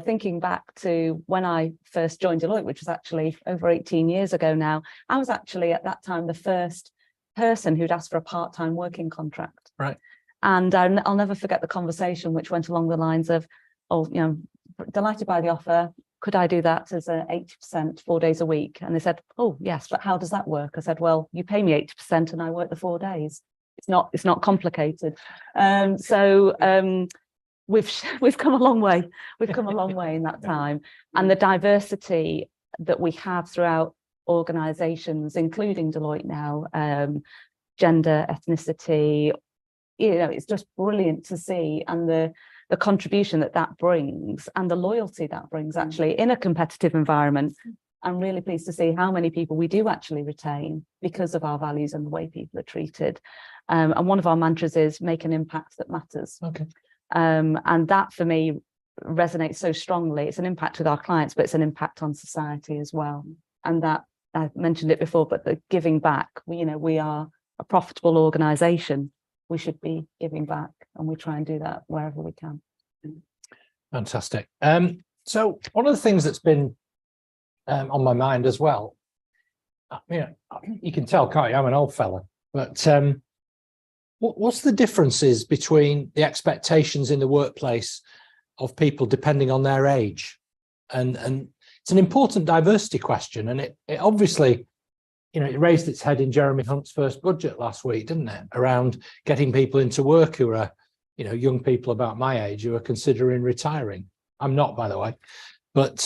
thinking back to when I first joined Deloitte, which was actually over 18 years ago now. I was actually at that time the first person who'd asked for a part-time working contract. Right. And I'll never forget the conversation, which went along the lines of, "Oh, you know, delighted by the offer. Could I do that as a 80%, 4 days a week?" And they said, "Oh, yes, but how does that work?" I said, "Well, you pay me 80% and I work the 4 days. It's not complicated." We've come a long way. We've come a long way in that time, and the diversity that we have throughout organisations, including Deloitte now, gender, ethnicity, you know, it's just brilliant to see, and the contribution that brings and the loyalty that brings actually in a competitive environment. I'm really pleased to see how many people we do actually retain because of our values and the way people are treated. And one of our mantras is make an impact that matters. Okay. And that for me resonates so strongly. It's an impact with our clients, but it's an impact on society as well. And that, I've mentioned it before, but the giving back, we are a profitable organisation. We should be giving back, and we try and do that wherever we can. Fantastic. So one of the things that's been on my mind as well, you can tell, can't you? I'm an old fella, but what's the differences between the expectations in the workplace of people depending on their age? And it's an important diversity question, and it obviously, it raised its head in Jeremy Hunt's first budget last week, didn't it? Around getting people into work who are, young people about my age who are considering retiring. I'm not, by the way, but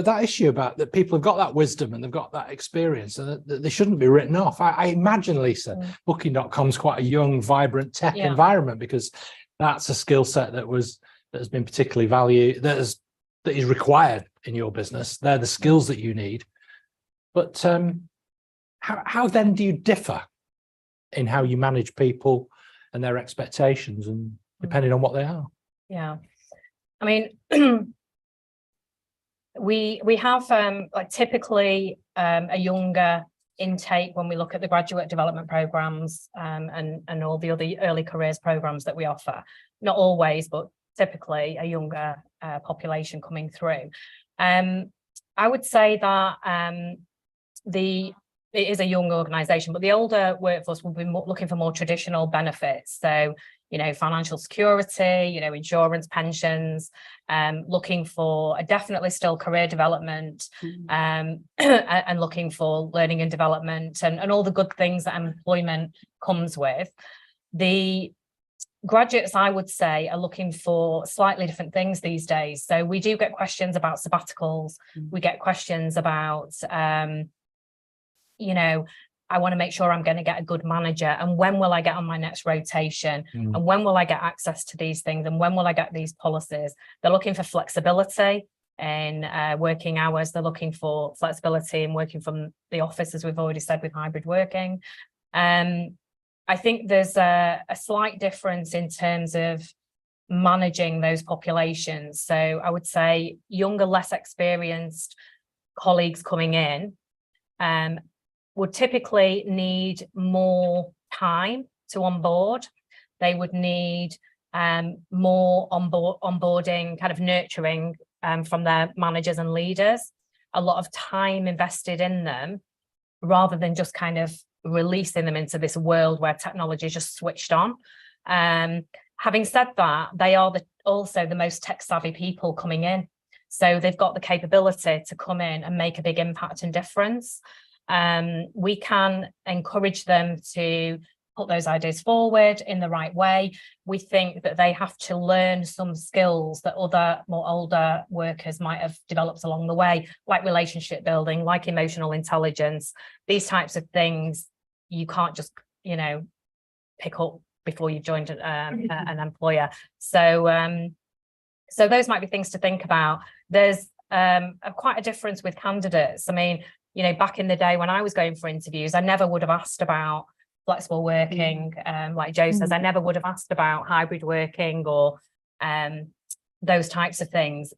that issue about that people have got that wisdom and they've got that experience and that they shouldn't be written off. I imagine, Lisa, Booking.com's quite a young, vibrant tech environment, because that's a skill set that has been particularly valued, that is required in your business. They're the skills that you need. But how then do you differ in how you manage people and their expectations, and depending on what they are? Yeah, I mean, we have typically a younger intake when we look at the graduate development programs and all the other early careers programs that we offer. Not always, but typically a younger population coming through. I would say that it is a young organisation, but the older workforce will be looking for more traditional benefits. So, financial security, insurance, pensions, looking for definitely still career development, and looking for learning and development and all the good things that employment comes with. The graduates, I would say, are looking for slightly different things these days. So we do get questions about sabbaticals. We get questions about, I want to make sure I'm going to get a good manager, and when will I get on my next rotation, and when will I get access to these things, and when will I get these policies. They're looking for flexibility in working hours. They're looking for flexibility in working from the office, as we've already said, with hybrid working. I think there's a slight difference in terms of managing those populations. So I would say younger, less experienced colleagues coming in would typically need more time to onboard. They would need more onboarding, kind of nurturing from their managers and leaders, a lot of time invested in them, rather than just kind of releasing them into this world where technology is just switched on. Having said that, they are also the most tech savvy people coming in. So they've got the capability to come in and make a big impact and difference. We can encourage them to put those ideas forward in the right way. We think that they have to learn some skills that other more older workers might have developed along the way, like relationship building, like emotional intelligence. These types of things you can't just, you know, pick up before you've joined an employer. So so those might be things to think about. There's quite a difference with candidates. I mean, you know, back in the day when I was going for interviews, I never would have asked about flexible working, like Joe says. I never would have asked about hybrid working or those types of things.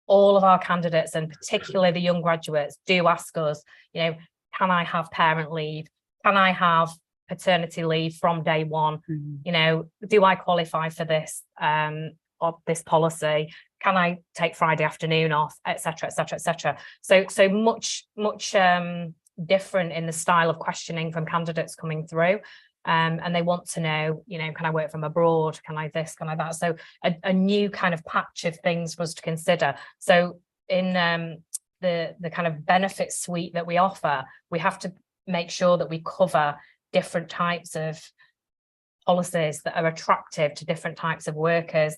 All of our candidates, and particularly the young graduates, do ask us, you know, can I have parent leave? Can I have paternity leave from day one? You know, do I qualify for this of this policy? Can I take Friday afternoon off, etc., etc., etc. So much different in the style of questioning from candidates coming through, and they want to know, you know, can I work from abroad? Can I this? Can I that? So a new kind of patch of things for us to consider. So in the kind of benefit suite that we offer, we have to make sure that we cover different types of policies that are attractive to different types of workers,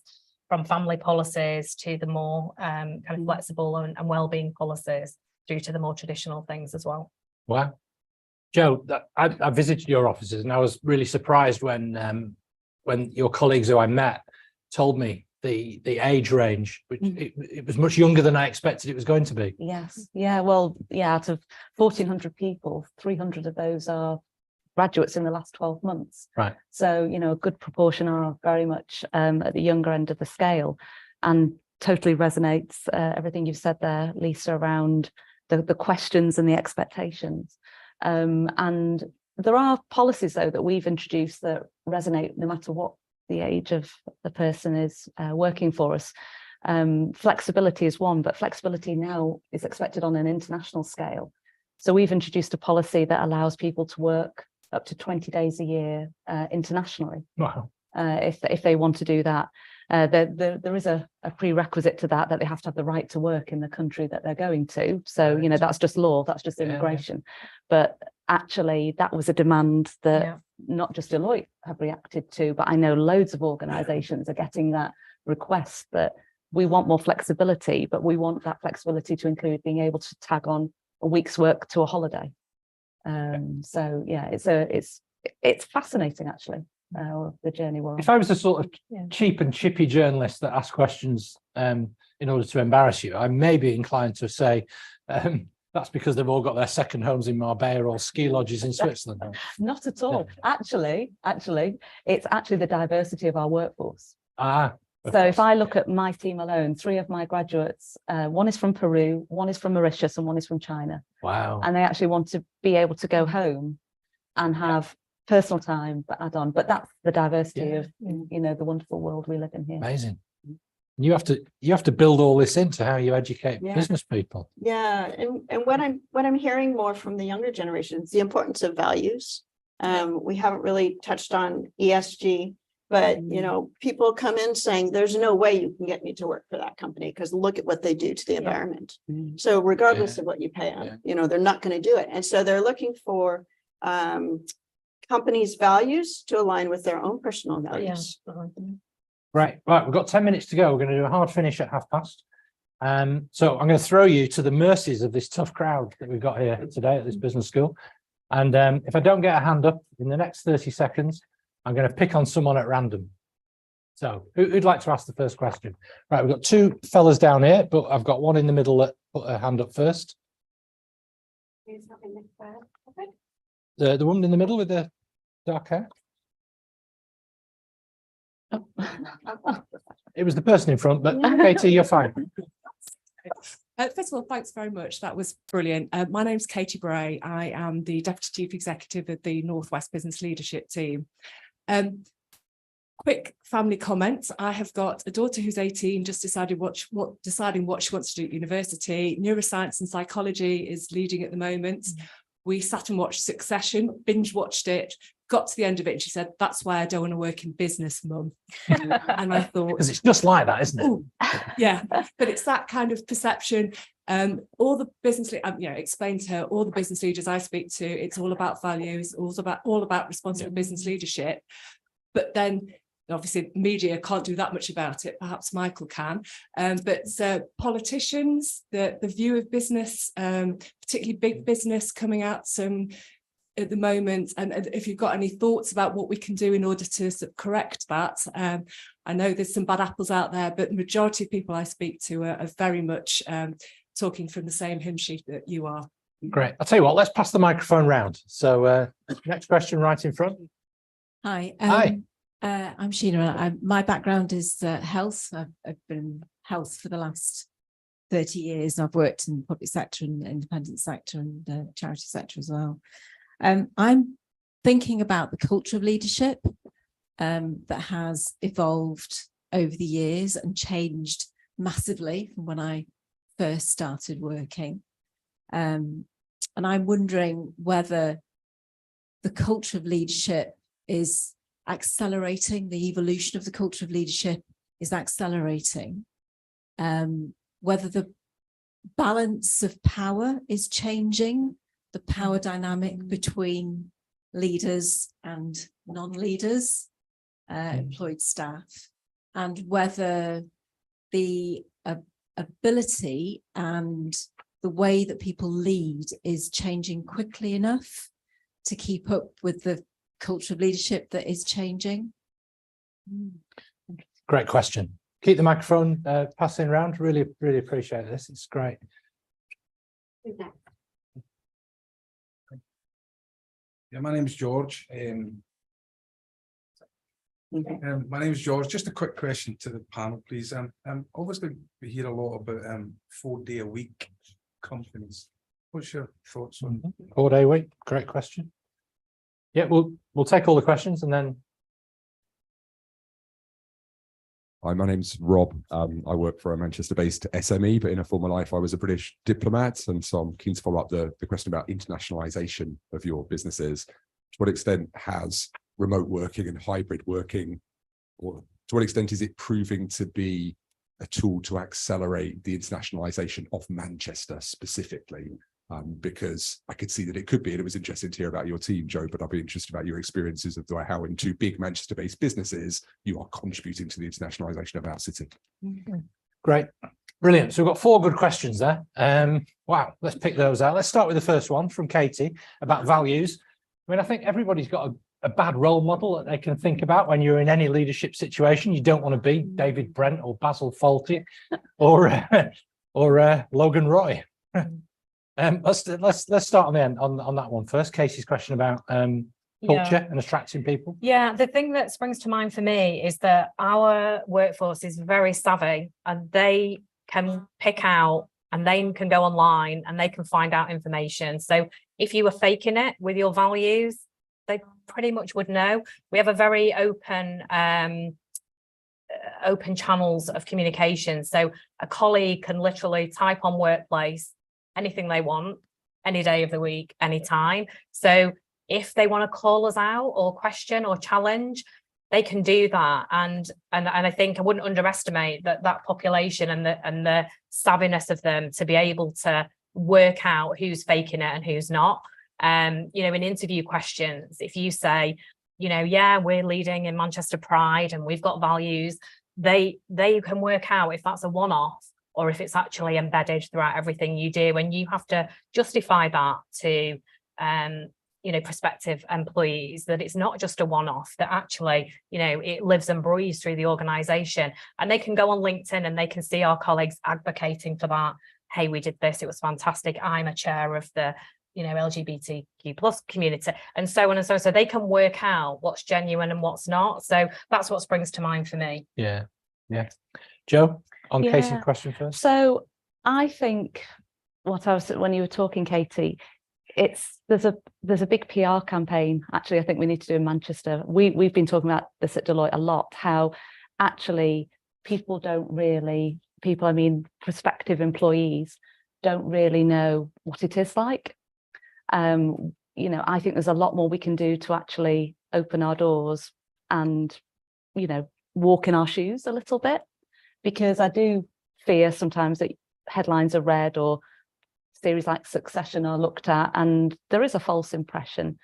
from family policies to the more kind of flexible and well-being policies, through to the more traditional things as well. Wow. Joe, I visited your offices and I was really surprised when your colleagues who I met told me the age range, which it was much younger than I expected it was going to be. Yes. Yeah. Well, yeah, out of 1,400 people, 300 of those are graduates in the last 12 months. Right. So, you know, a good proportion are very much at the younger end of the scale, and totally resonates everything you've said there, Lisa, around the questions and the expectations. And there are policies, though, that we've introduced that resonate no matter what the age of the person is working for us. Flexibility is one, but flexibility now is expected on an international scale. So we've introduced a policy that allows people to work up to 20 days a year internationally. Wow. If they want to do that. There is a prerequisite to that they have to have the right to work in the country that they're going to. So, you know, that's just law, that's just immigration. But actually, that was a demand that not just Deloitte have reacted to, but I know loads of organisations are getting that request, that we want more flexibility, but we want that flexibility to include being able to tag on a week's work to a holiday. So yeah, it's fascinating, actually. The journey we're on. If I was a sort of cheap and chippy journalist that asks questions in order to embarrass you, I may be inclined to say that's because they've all got their second homes in Marbella or ski lodges in Switzerland. Not at all. Actually, it's actually the diversity of our workforce. So if I look at my team alone, 3 of my graduates, one is from Peru, one is from Mauritius, and one is from China. Wow. And they actually want to be able to go home and have personal time, but add on. But that's the diversity of, you know, the wonderful world we live in here. Amazing. You have to build all this into how you educate business people. Yeah, and what I'm hearing more from the younger generations, the importance of values. We haven't really touched on ESG, but you know, people come in saying there's no way you can get me to work for that company because look at what they do to the environment. So regardless of what you pay them, you know, they're not going to do it. And so they're looking for companies' values to align with their own personal values. Right, we've got 10 minutes to go. We're going to do a hard finish at past. So I'm going to throw you to the mercies of this tough crowd that we've got here today at this business school. And if I don't get a hand up in the next 30 seconds, I'm going to pick on someone at random. So who'd like to ask the first question? Right, we've got 2 fellas down here, but I've got one in the middle that put her hand up first. The woman in the middle with the dark hair. Oh. It was the person in front, but Katie, you're fine. First of all, thanks very much. That was brilliant. My name's Katie Bray. I am the Deputy Chief Executive of the Northwest Business Leadership Team. Quick family comments. I have got a daughter who's 18, just deciding what she wants to do at university. Neuroscience and psychology is leading at the moment. We sat and watched Succession, binge watched it, got to the end of it, and she said, "That's why I don't want to work in business, Mum." And I thought, because it's just like that, isn't it? Yeah, but it's that kind of perception. All the business, explain to her, all the business leaders I speak to, it's all about values, all about responsible business leadership. But then obviously media can't do that much about it. Perhaps Michael can. But politicians, the view of business, particularly big business coming out at the moment, and if you've got any thoughts about what we can do in order to sort of correct that. I know there's some bad apples out there, but the majority of people I speak to are very much talking from the same hymn sheet that you are. Great. I'll tell you what, let's pass the microphone round. So next question right in front. Hi. Hi. I'm Sheena. My background is health. I've been in health for the last 30 years, and I've worked in the public sector and the independent sector and the charity sector as well. I'm thinking about the culture of leadership that has evolved over the years and changed massively from when I first started working. And I'm wondering whether the culture of leadership is accelerating, the evolution of the culture of leadership is accelerating, whether the balance of power is changing, the power dynamic between leaders and non-leaders, employed staff, and whether the ability and the way that people lead is changing quickly enough to keep up with the culture of leadership that is changing. Great question. Keep the microphone passing around. Really appreciate this. It's great. Yeah, my name's George. My name's George. Just a quick question to the panel, please. Obviously, we hear a lot about 4-day-a-week companies. What's your thoughts on 4-day week? Great question. Yeah, we'll take all the questions and then. Hi, my name's Rob. I work for a Manchester-based SME, but in a former life, I was a British diplomat. And so I'm keen to follow up the question about internationalization of your businesses. To what extent has remote working and hybrid working, or to what extent is it proving to be a tool to accelerate the internationalization of Manchester specifically? Because I could see that it could be, and it was interesting to hear about your team, Joe, but I'd be interested about your experiences of how in two big Manchester-based businesses, you are contributing to the internationalization of our city. Great. Brilliant. So we've got 4 good questions there. Wow, let's pick those out. Let's start with the first one from Katie about values. I mean, I think everybody's got a bad role model that they can think about when you're in any leadership situation. You don't want to be David Brent or Basil Fawlty or Logan Roy. Let's start on the end on that one first. Casey's question about culture and attracting people. Yeah, the thing that springs to mind for me is that our workforce is very savvy, and they can pick out and they can go online and they can find out information. So if you were faking it with your values, they pretty much would know. We have a very open channels of communication. So a colleague can literally type on workplace anything they want, any day of the week, anytime. So if they want to call us out or question or challenge, they can do that. And I think I wouldn't underestimate that population and the savviness of them to be able to work out who's faking it and who's not. In interview questions, if you say, yeah, we're leading in Manchester Pride and we've got values, they can work out if that's a one-off or if it's actually embedded throughout everything you do. And you have to justify that to prospective employees, that it's not just a one-off, that actually it lives and breathes through the organization. And they can go on LinkedIn and they can see our colleagues advocating for that. Hey, we did this, it was fantastic, I'm a chair of the LGBTQ plus community, and so on and so on. So they can work out what's genuine and what's not. So that's what springs to mind for me. Yeah. Joe, on Casey's question first. So I think when you were talking, Katie, there's a big PR campaign. Actually, I think we need to do in Manchester. We've been talking about this at Deloitte a lot, how actually prospective employees don't really know what it is like. I think there's a lot more we can do to actually open our doors and, walk in our shoes a little bit, because I do fear sometimes that headlines are read or series like Succession are looked at, and there is a false impression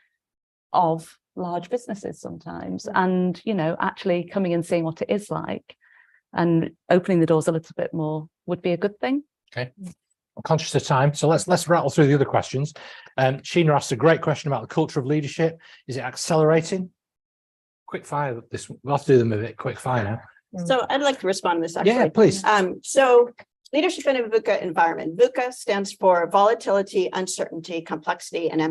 of large businesses sometimes. And, you know, actually coming and seeing what it is like and opening the doors a little bit more would be a good thing. Okay. I'm conscious of time, so let's rattle through the other questions. Sheena asked a great question about the culture of leadership. Is it accelerating? Quick fire. We'll have to do them a bit quick fire now. So I'd like to respond to this actually. Yeah, please. So leadership in a VUCA environment. VUCA stands for volatility, uncertainty, complexity, and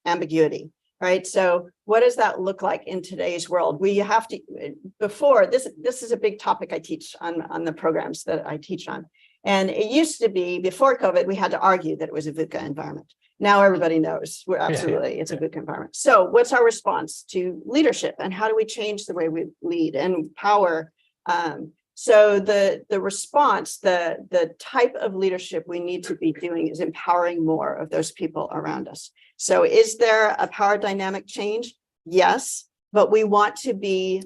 ambiguity. Right. So what does that look like in today's world? We have to, before this is a big topic I teach on the programs that I teach on. And it used to be before COVID, we had to argue that it was a VUCA environment. Now everybody knows we're absolutely, it's a VUCA environment. So what's our response to leadership, and how do we change the way we lead and power? So the response, the type of leadership we need to be doing is empowering more of those people around us. So is there a power dynamic change? Yes, but we want to be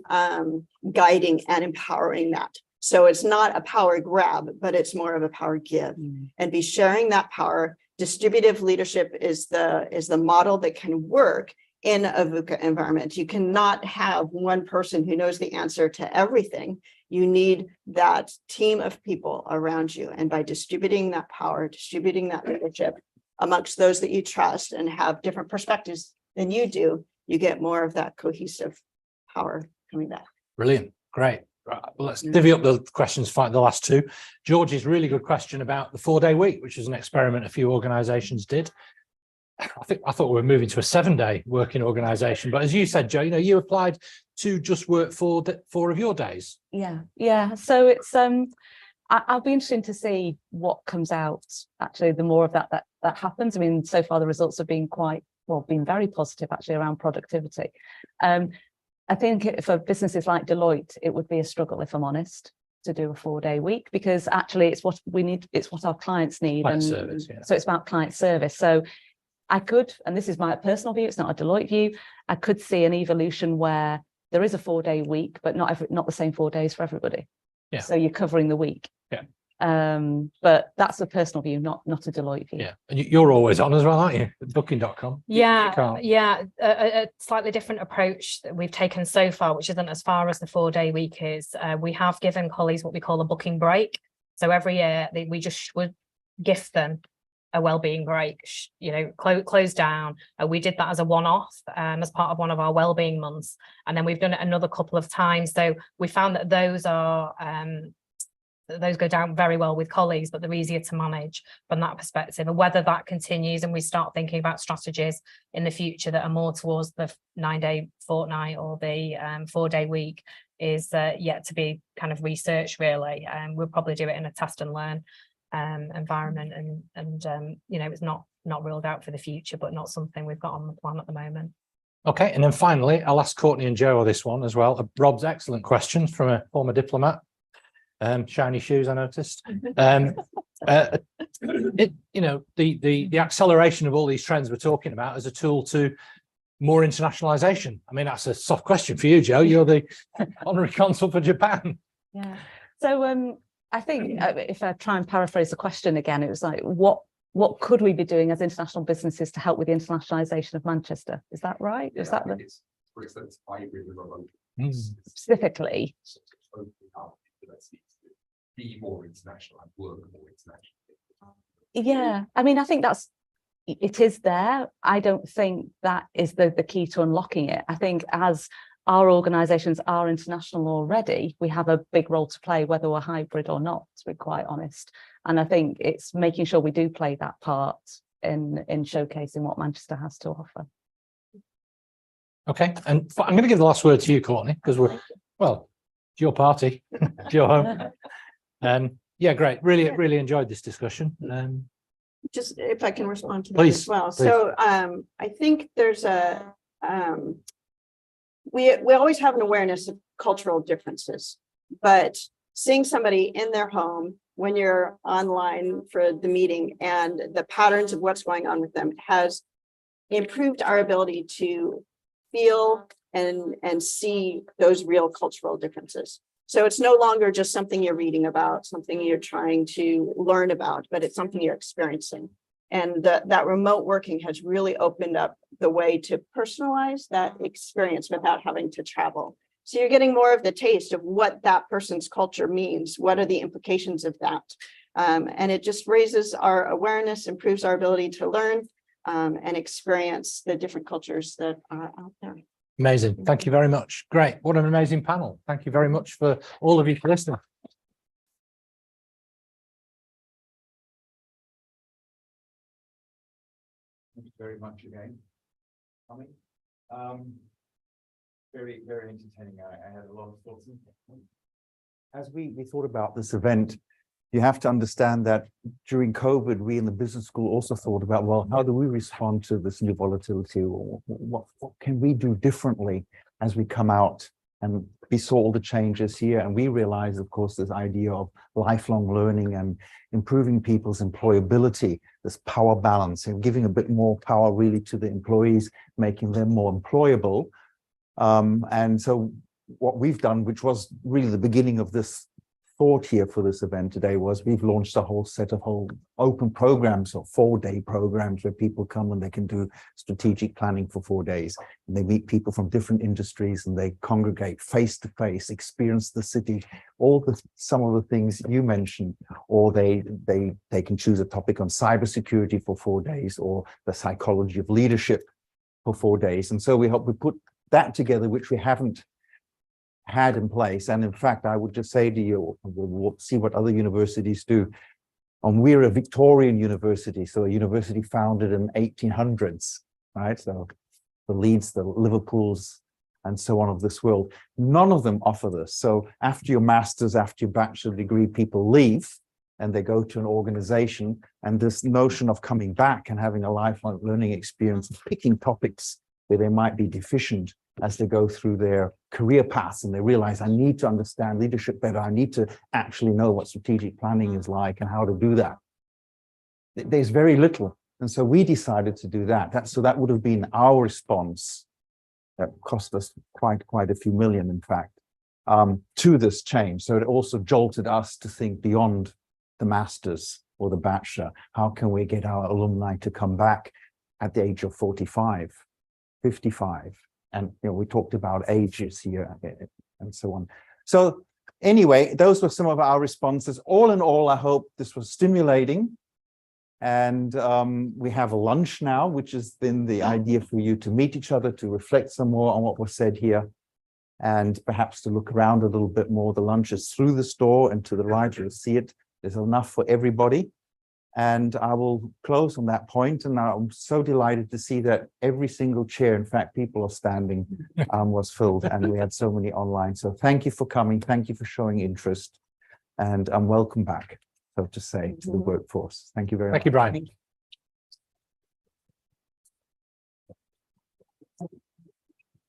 guiding and empowering that. So it's not a power grab, but it's more of a power give, and be sharing that power. Distributive leadership is the model that can work in a VUCA environment. You cannot have one person who knows the answer to everything. You need that team of people around you. And by distributing that power, distributing that leadership amongst those that you trust and have different perspectives than you do, you get more of that cohesive power coming back. Brilliant. Great. Right, well, let's divvy up the questions, the last two. George's really good question about the 4-day week, which is an experiment a few organizations did. I thought we were moving to a 7-day working organization, but as you said, Joe, you know, you applied to just work 4 of your days. Yeah. So it's I'll be interested to see what comes out. Actually, the more of that happens. I mean, so far the results have been been very positive actually around productivity. I think for businesses like Deloitte, it would be a struggle, if I'm honest, to do a 4-day week, because actually it's what we need, it's what our clients need. Service, yeah. So it's about client service. So I could, and this is my personal view, it's not a Deloitte view, I could see an evolution where there is a 4-day week, but not the same 4 days for everybody. Yeah. So you're covering the week. Yeah. But that's a personal view, not a Deloitte view. Yeah, and you're always on as well, aren't you? Booking.com. Yeah. A slightly different approach that we've taken so far, which isn't as far as the 4-day week is. We have given colleagues what we call a booking break. So every year we just would gift them a wellbeing break, you know, close down. We did that as a one-off as part of one of our wellbeing months, and then we've done it another couple of times. So we found that those go down very well with colleagues, but they're easier to manage from that perspective. And whether that continues and we start thinking about strategies in the future that are more towards the 9-day fortnight or the 4-day week is yet to be kind of researched, really. We'll probably do it in a test and learn environment, and you know, it's not ruled out for the future, but not something we've got on the plan at the moment. Okay, and then finally, I'll ask Courtney and Joe this one as well. Rob's excellent question from a former diplomat. Shiny shoes, I noticed. You know, the acceleration of all these trends we're talking about as a tool to more internationalization. I mean, that's a soft question for you, Joe. You're the honorary consul for Japan. Yeah. So I think if I try and paraphrase the question again, it was like, what could we be doing as international businesses to help with the internationalization of Manchester? Is that right? Is that specifically? Be more international and work more internationally. Yeah, I mean, I think it is there. I don't think that is the key to unlocking it. I think as our organisations are international already, we have a big role to play, whether we're hybrid or not, to be quite honest. And I think it's making sure we do play that part in showcasing what Manchester has to offer. Okay, and I'm going to give the last word to you, Courtney, because it's your party, it's your home. Yeah, great. Really enjoyed this discussion. Just if I can respond to that Please, as well. please. So I think there's we always have an awareness of cultural differences, but seeing somebody in their home when you're online for the meeting and the patterns of what's going on with them has improved our ability to feel and see those real cultural differences. So it's no longer just something you're reading about, something you're trying to learn about, but it's something you're experiencing. And that remote working has really opened up the way to personalize that experience without having to travel. So you're getting more of the taste of what that person's culture means. What are the implications of that? And it just raises our awareness, improves our ability to learn and experience the different cultures that are out there. Amazing. Thank you very much. Great. What an amazing panel. Thank you very much for all of you for listening. Thank you very much again. Very, very entertaining. I had a lot of thoughts. As we thought about this event, you have to understand that during COVID, we in the business school also thought about, well, how do we respond to this new volatility? Or what can we do differently as we come out? And we saw all the changes here, and we realized, of course, this idea of lifelong learning and improving people's employability, this power balance, and giving a bit more power really to the employees, making them more employable. And so what we've done, which was really the beginning of this thought here for this event today, was we've launched a whole set of open programs or 4-day programs where people come and they can do strategic planning for 4 days. And they meet people from different industries and they congregate face to face, experience the city, some of the things you mentioned, or they can choose a topic on cybersecurity for 4 days or the psychology of leadership for 4 days. And so we put that together, which we haven't had in place. And in fact, I would just say to you, we'll see what other universities do. We're a Victorian university, so a university founded in 1800s, right? So the Leeds, the Liverpools, and so on of this world. None of them offer this. So after your master's, after your bachelor degree, people leave and they go to an organization, and this notion of coming back and having a lifelong learning experience, picking topics where they might be deficient as they go through their career paths, and they realize, I need to understand leadership better. I need to actually know what strategic planning is like and how to do that. There's very little. And so we decided to do that. So that would have been our response. That cost us quite a few million, in fact, to this change. So it also jolted us to think beyond the master's or the bachelor. How can we get our alumni to come back at the age of 45, 55? And we talked about ages here and so on. So anyway, those were some of our responses. All in all, I hope this was stimulating. And we have a lunch now, which has been the idea for you to meet each other, to reflect some more on what was said here, and perhaps to look around a little bit more. The lunch is through the store, and to the right, you'll see it. There's enough for everybody. And I will close on that point. And I'm so delighted to see that every single chair, in fact, people are standing, was filled, and we had so many online. So thank you for coming. Thank you for showing interest, and welcome back, so to say, to the workforce. Thank you very much. Thank you, Bryan.